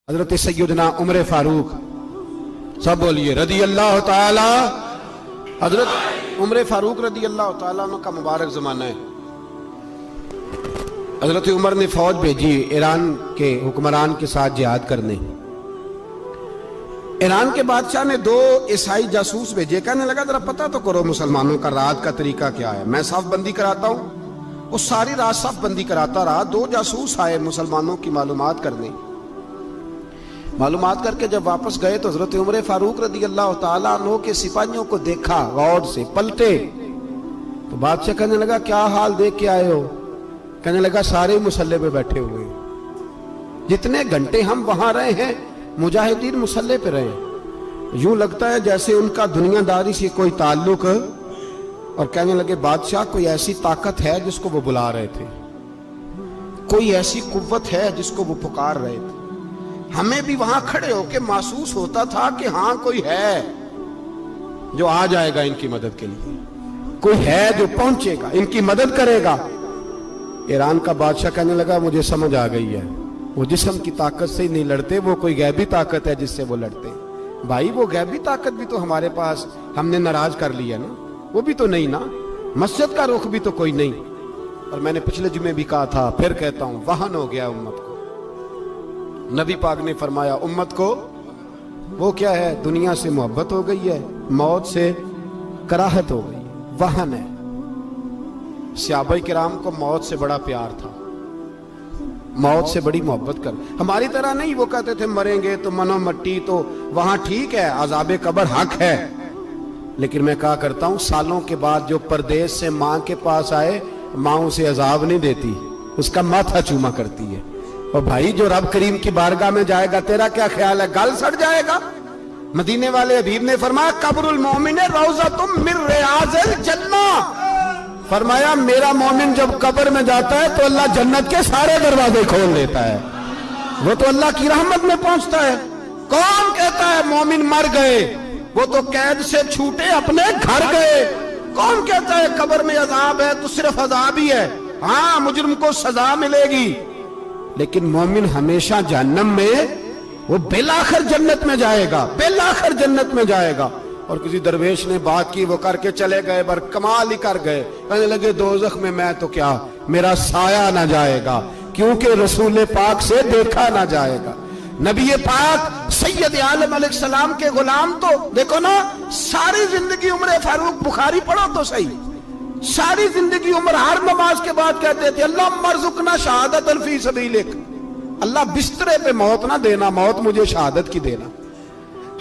हजरत सैयदना उमर फारूक, सब बोलिए रदी अल्लाह ताला। हजरत उमर फारूक रदी अल्लाह ताला का मुबारक जमाना है। हजरत उमर ने फौज भेजी ईरान के हुक्मरान के साथ जिहाद करने। ईरान के बादशाह ने 2 ईसाई जासूस भेजे, कहने लगा जरा पता तो करो मुसलमानों का रात का तरीका क्या है, मैं साफ बंदी कराता हूं। वो सारी रात साफ बंदी कराता रहा। 2 जासूस आए मुसलमानों की मालूमात करने। मालूमात करके जब वापस गए तो हजरत उमर फारूक रदी अल्लाह ताला अन्हु के सिपाहियों को देखा, गौर से पलटे तो बादशाह कहने लगा क्या हाल देख के आए हो? कहने लगा सारे मुसल्ले पे बैठे हुए, जितने घंटे हम वहां रहे हैं मुजाहिदीन मुसल्ले पे रहे, यूं लगता है जैसे उनका दुनियादारी से कोई ताल्लुक। और कहने लगे बादशाह कोई ऐसी ताकत है जिसको वो बुला रहे थे, कोई ऐसी कुव्वत है जिसको वो पुकार रहे थे। हमें भी वहां खड़े होके महसूस होता था कि हाँ कोई है जो आ जाएगा इनकी मदद के लिए, कोई है जो पहुंचेगा इनकी मदद करेगा। ईरान का बादशाह कहने लगा मुझे समझ आ गई है, वो जिस्म की ताकत से ही नहीं लड़ते, वो कोई गैबी ताकत है जिससे वो लड़ते। भाई वो गैबी ताकत भी तो हमारे पास हमने नाराज कर लिया ना, वो भी तो नहीं ना, मस्जिद का रुख भी तो कोई नहीं। और मैंने पिछले जुमे भी कहा था, फिर कहता हूं, वाहन हो गया उम्मत को। नबी पाक ने फरमाया उम्मत को वो क्या है, दुनिया से मोहब्बत हो गई है, मौत से कराहत हो गई, वाहन है। सहाबाए किराम को मौत से बड़ा प्यार था, मौत से बड़ी मोहब्बत कर। हमारी तरह नहीं, वो कहते थे मरेंगे तो मनो मट्टी, तो वहां ठीक है, अज़ाबे कब्र हक है। लेकिन मैं कहा करता हूं सालों के बाद जो परदेश से मां के पास आए, मां उसे अजाब नहीं देती, उसका माथा चूमा करती है। और भाई जो रब करीम की बारगाह में जाएगा, तेरा क्या ख्याल है, गल सड़ जाएगा? मदीने वाले हबीब ने फरमाया कब्रुल मोमिन रौज़तुम मिन रियाज़िल जन्नह, फरमाया मेरा मोमिन जब कब्र में जाता है तो अल्लाह जन्नत के सारे दरवाजे खोल देता है, वो तो अल्लाह की रहमत में पहुंचता है। कौन कहता है मोमिन मर गए, वो तो कैद से छूटे अपने घर गए। कौन कहता है कब्र में अजाब है, तो सिर्फ अजाब ही है, हाँ मुजरिम को सजा मिलेगी, लेकिन मोमिन हमेशा जहन्नम में, वो बिलाखिर जन्नत में जाएगा, बिलाखिर जन्नत में जाएगा। और किसी दरवेश ने बात की, वो करके चले गए, पर कमाल ही कर गए, कहने लगे दोज़ख में मैं तो क्या, मेरा साया ना जाएगा, क्योंकि रसूल पाक से देखा ना जाएगा। नबी पाक सैयद आलम अलैहिस्सलाम के गुलाम तो देखो ना, सारी जिंदगी उमर फारूक, बुखारी पढ़ो तो सही, सारी जिंदगी उम्र हर नमाज के बाद कहते थे अल्लाह मरजुकना शहादत फी सबीलिक, अल्लाह बिस्तरे पे मौत ना देना, मौत मुझे शहादत की देना।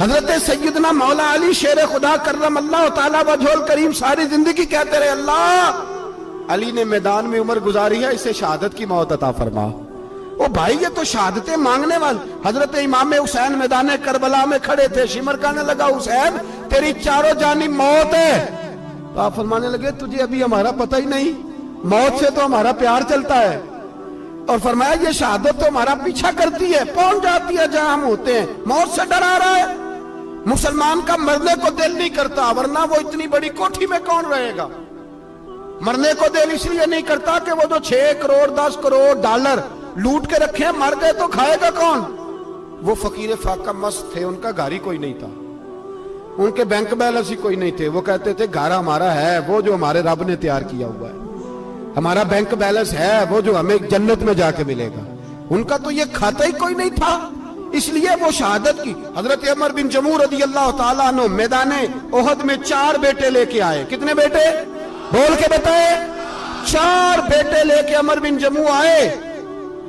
हजरत सैयदना मौला अली शेर खुदा करम अल्लाह ताला वजहुल करीम सारी जिंदगी कहते रहे अल्लाह अली ने मैदान में उम्र गुजारी है, इसे शहादत की मौत अता फरमा। ओ भाई ये तो शहादतें मांगने वाले। हजरत इमाम हुसैन मैदान करबला में खड़े थे, शिमर कहने लगा हुसैन तेरी चारों जानी मौत है, तो आप फरमाने लगे तुझे अभी हमारा पता ही नहीं, मौत से तो हमारा प्यार चलता है। और फरमाया ये शहादत तो हमारा पीछा करती है, पहुंच जाती है जहां हम होते हैं, मौत से डरा रहा है। मुसलमान का मरने को दिल नहीं करता, वरना वो इतनी बड़ी कोठी में कौन रहेगा। मरने को दिल इसलिए नहीं करता कि वो जो 6 करोड़ 10 करोड़ डॉलर लूट के रखे, मर गए तो खाएगा कौन। वो फकीर फाका मस्त थे, उनका घर ही कोई नहीं था, उनके बैंक बैलेंस ही कोई नहीं थे। वो कहते थे घर हमारा है, वो जो हमारे रब ने तैयार किया हुआ है, हमारा बैंक बैलेंस है, वो जो हमें जन्नत में जाके मिलेगा। उनका तो ये खाता ही कोई नहीं था, इसलिए वो शहादत की। हजरत उमर बिन जमू रदी अल्लाह ताला अन्हु मैदाने ओहद में 4 बेटे लेके आए। कितने बेटे बोल के बताए? 4 बेटे लेके उमर बिन जमू आए,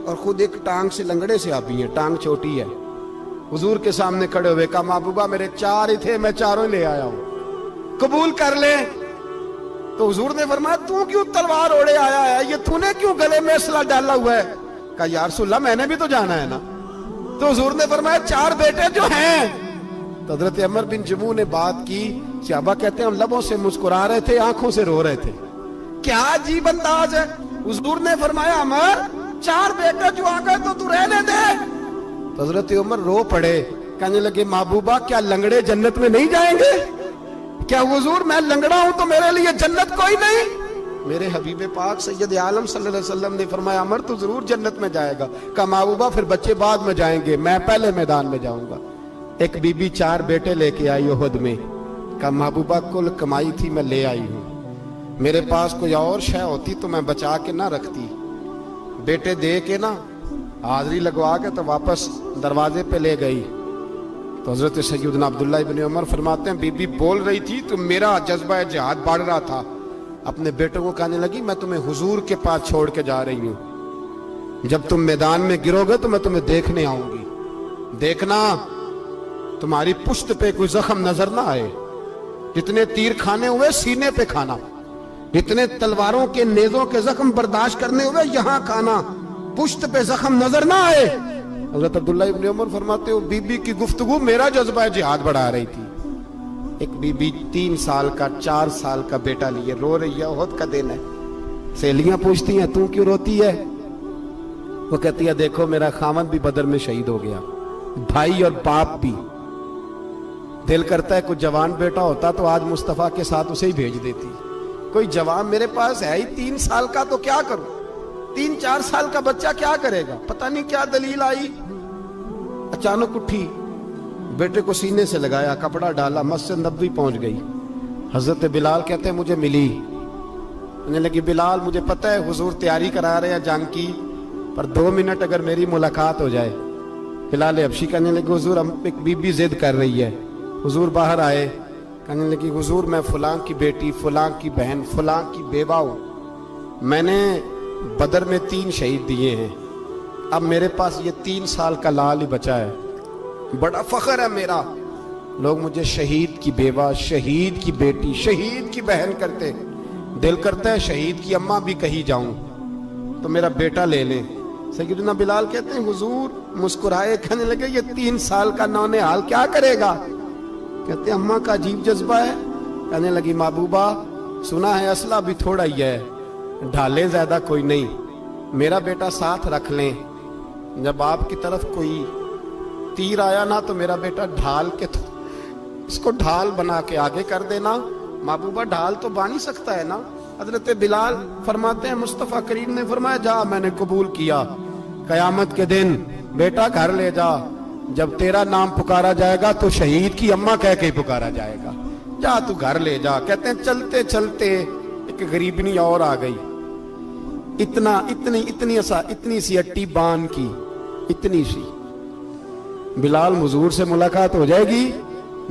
और खुद एक टांग से लंगड़े से आप है, टांग छोटी है। हुजूर के सामने खड़े हुए कहा महबूबा मेरे 4 ही थे, मैं 4 ले आया हूं, कबूल कर ले। तो हुजूर ने फरमाया तू क्यों तलवार ओढ़े आया है, ये तूने क्यों गले में असला डाला हुआ है? कहा या रसूलल्लाह मैंने भी तो जाना है ना। तो हुजूर ने फरमाया 4 बेटे जो हैं। तो हजरत उमर बिन जमू ने बात की, सहाबा कहते हैं हम लबों से मुस्कुरा रहे थे, आंखों से रो रहे थे, क्या अजीब अंदाज है। हुजूर ने फरमाया अमर 4 बेटे जो आ गए तो तू रहने दे। तो हजरत उमर रो पड़े, कहने लगे महबूबा क्या लंगड़े जन्नत में नहीं जाएंगे? क्या हुजूर मैं लंगड़ा हूं तो मेरे लिए जन्नत कोई नहीं? मेरे हबीब पाक सैयद आलम सल्लल्लाहु अलैहि वसल्लम ने फरमाया अमर तो जरूर जन्नत में जाएगा। कहा महबूबा फिर बच्चे बाद में जाएंगे, मैं पहले मैदान में जाऊंगा। एक बीबी 4 बेटे लेके आई उहद में। कहा महबूबा कुल कमाई थी मैं ले आई हूं, मेरे पास कोई और शय होती तो मैं बचा के ना रखती। बेटे दे के ना हाजरी लगवा के तो वापस दरवाजे पे ले गई। तो हजरत सैयदना अब्दुल्लाह इब्न उमर फरमाते हैं बीबी बोल रही थी तो मेरा जज्बा जिहाद बढ़ रहा था। अपने बेटों को कहने लगी मैं तुम्हें हुजूर के पास छोड़ के जा रही हूं, जब तुम मैदान में गिरोगे तो मैं तुम्हें देखने आऊंगी। देखना तुम्हारी पुश्त पे कोई जख्म नजर ना आए, जितने तीर खाने हुए सीने पे खाना, जितने तलवारों के नेजों के जख्म बर्दाश्त करने हुए यहां खाना, पुश्त पे जख्म नजर ना आए। हजरत अब्दुल्ला इब्न उमर फरमाते हो बीबी की गुफ्तगू मेरा जज्बा जिहाद बढ़ा रही थी। एक बीबी 3 साल का 4 साल का बेटा लिए रो रही है, ओहद का दिन है। सहेलियां पूछती हैं तू क्यों रोती है? वो कहती है देखो मेरा खामद भी बदर में शहीद हो गया, भाई और बाप भी। दिल करता है कोई जवान बेटा होता तो आज मुस्तफा के साथ उसे ही भेज देती। कोई जवान मेरे पास है ही 3 साल का, तो क्या करूं? 3-4 साल का बच्चा क्या करेगा? पता नहीं क्या दलील आई, अचानक उठी, बेटे को सीने से लगाया, कपड़ा डाला, मस्जिद नबवी पहुंच गई। हजरत बिलाल कहते हैं मुझे मिली, कहने लगी बिलाल मुझे पता है हुजूर तैयारी करा रहे हैं जंग की, पर 2 मिनट अगर मेरी मुलाकात हो जाए। बिलाल हबशी कहने लगे हुजूर हम एक बीबी जिद कर रही है। हुजूर बाहर आए, कहने लगी हुजूर मैं फलां की बेटी, फलां की बहन, फलां की बेवा हूं, मैंने बदर में 3 शहीद दिए हैं, अब मेरे पास ये 3 साल का लाल ही बचा है, बड़ा फख्र है मेरा। लोग मुझे शहीद की बेवा, शहीद की बेटी, शहीद की बहन करते। दिल करता है शहीद की अम्मा भी कही जाऊं तो मेरा बेटा ले लें। सैयदना बिलाल कहते हैं हुजूर मुस्कुराए, कहने लगे ये 3 साल का नौनिहाल क्या करेगा? कहते अम्मा का अजीब जज्बा है। कहने लगी महबूबा सुना है असला भी थोड़ा ही है, ढाले ज्यादा कोई नहीं, मेरा बेटा साथ रख लें, जब आपकी तरफ कोई तीर आया ना तो मेरा बेटा ढाल के तो इसको ढाल बना के आगे कर देना। महबूबा ढाल तो बन ही सकता है ना। हजरत बिलाल फरमाते हैं मुस्तफा करीम ने फरमाया जा मैंने कबूल किया, कयामत के दिन बेटा घर ले जा, जब तेरा नाम पुकारा जाएगा तो शहीद की अम्मा कह के पुकारा जाएगा, जा तू घर ले जा। कहते हैं चलते चलते एक गरीबनी और आ गई, इतनी सी अट्टी बान की, इतनी सी। बिलाल हुजूर से मुलाकात हो जाएगी,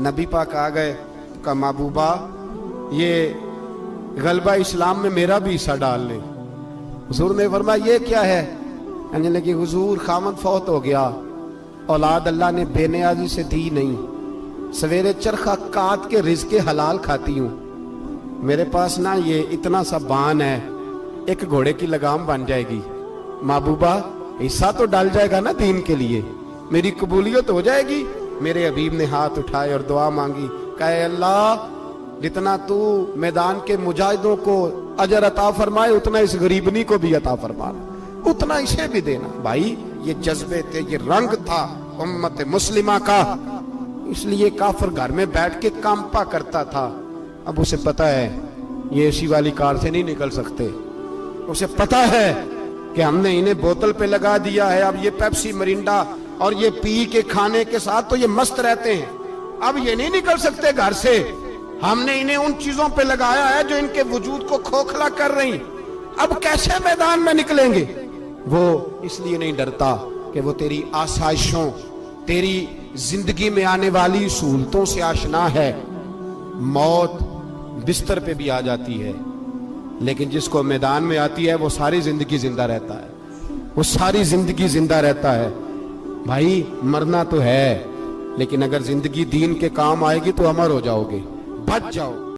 नबी पाक आ गए, कहा महबूबा ये गलबा इस्लाम में मेरा भी हिस्सा डाल ले। हुजूर ने फरमाया ये क्या है? कहने लगी हुजूर खामद फौत हो गया, औलाद अल्लाह ने बेनियाजी से दी नहीं, सवेरे चरखा काट के रिज़्क़े हलाल खाती हूँ, मेरे पास ना ये इतना सा बान है, एक घोड़े की लगाम बन जाएगी, महबूबा हिस्सा तो डाल जाएगा ना दीन के लिए, मेरी कबूलियत हो जाएगी। मेरे हबीब ने हाथ उठाए और दुआ मांगी, कहे अल्लाह जितना तू मैदान के मुजाहिदों को अजर अता फरमाए उतना इस गरीबनी को भी अता फरमा, उतना इसे भी देना। भाई ये जज्बे थे, ये रंग था उम्मत मुस्लिमा का, इसलिए काफिर घर में बैठ के कांपा करता था। अब उसे पता है ये एसी वाली कार से नहीं निकल सकते, उसे पता है कि हमने इन्हें बोतल पे लगा दिया है, अब ये पेप्सी मरिंडा और ये पी के खाने के साथ तो ये मस्त रहते हैं, अब ये नहीं निकल सकते घर से, हमने इन्हें उन चीजों पे लगाया है जो इनके वजूद को खोखला कर रही, अब कैसे मैदान में निकलेंगे? वो इसलिए नहीं डरता कि वो तेरी आसाइशों, तेरी जिंदगी में आने वाली सहूलतों से आशना है। मौत बिस्तर पे भी आ जाती है, लेकिन जिसको मैदान में आती है वो सारी जिंदगी जिंदा रहता है, वो सारी जिंदगी जिंदा रहता है। भाई मरना तो है, लेकिन अगर जिंदगी दीन के काम आएगी तो अमर हो जाओगे, बच जाओ।